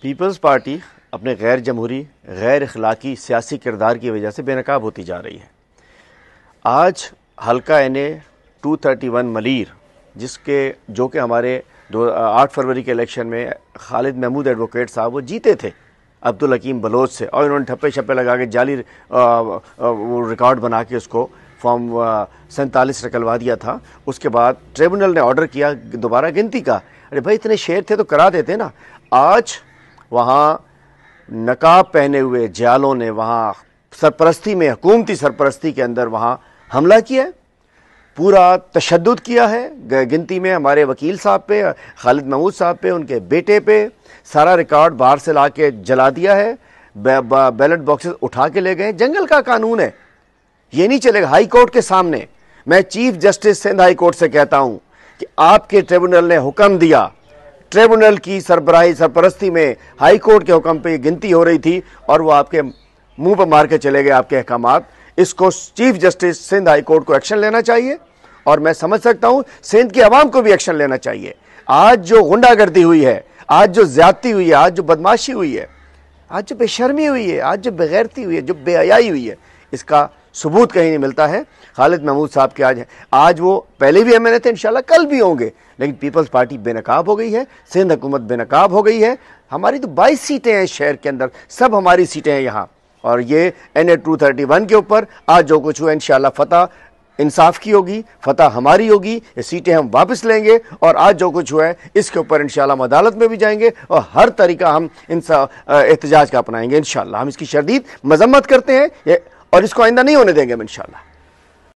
Peoples party अपने गैर जमहूरी, गैर अखलाकी सियासी किरदार की वजह से बेनकाब होती जा रही है। आज हल्का NA 231 मलीर, जो कि हमारे 8 फरवरी के इलेक्शन में खालिद महमूद एडवोकेट साहब वो जीते थे अब्दुल हकीम बलोच से, और इन्होंने ठप्पे शप्पे लगा के जाली वो रिकॉर्ड बना के उसको फॉर्म 47 निकलवा दिया था। उसके बाद ट्रिब्यूनल ने ऑर्डर किया दोबारा गिनती का। अरे भाई, इतने शेर थे तो करा देते ना। आज वहाँ नकाब पहने हुए जियालों ने वहाँ सरपरस्ती में, हुकूमती सरपरस्ती के अंदर वहाँ हमला किया है, पूरा तशद्दुद किया है गिनती में, हमारे वकील साहब पे, खालिद महमूद साहब पे, उनके बेटे पे, सारा रिकॉर्ड बाहर से ला के जला दिया है, बैलेट बॉक्सेस उठा के ले गए। जंगल का कानून है, ये नहीं चलेगा। हाई कोर्ट के सामने मैं chief justice Sindh high Court से कहता हूं कि आपके ट्रिब्यूनल ने हुक्म दिया, ट्रिब्यूनल की सरपरस्ती में हाई कोर्ट के हुक्म पे गिनती हो रही थी और वो आपके मुंह पर मार के चले गए आपके अहकामात। इसको chief justice Sindh high court को एक्शन लेना चाहिए, और मैं समझ सकता हूं सिंध की आवाम को भी एक्शन लेना चाहिए। आज जो गुंडागर्दी हुई है, आज जो ज्यादती हुई है, आज जो बदमाशी हुई है, आज जो बेशर्मी हुई है, आज जो बेगैरती हुई है, जो बेहयाई हुई है, इसका सबूत कहीं नहीं मिलता है। खालिद महमूद साहब के आज वो पहले भी MNA थे, इंशाल्लाह कल भी होंगे, लेकिन पीपल्स पार्टी बेनकाब हो गई है, सिंध हुकूमत बेनकाब हो गई है। हमारी तो 22 सीटें हैं शहर के अंदर, सब हमारी सीटें हैं यहाँ, और ये NA 231 के ऊपर आज जो कुछ हुआ इंशाल्लाह फतह इंसाफ की होगी, फतह हमारी होगी, ये सीटें हम वापस लेंगे, और आज जो कुछ हुआ है इसके ऊपर इंशाल्लाह हम अदालत में भी जाएंगे और हर तरीका हम एहतजाज का अपनाएंगे इंशाल्लाह। हम इसकी शदीद मजम्मत करते हैं और इसको आइंदा नहीं होने देंगे इंशाल्लाह।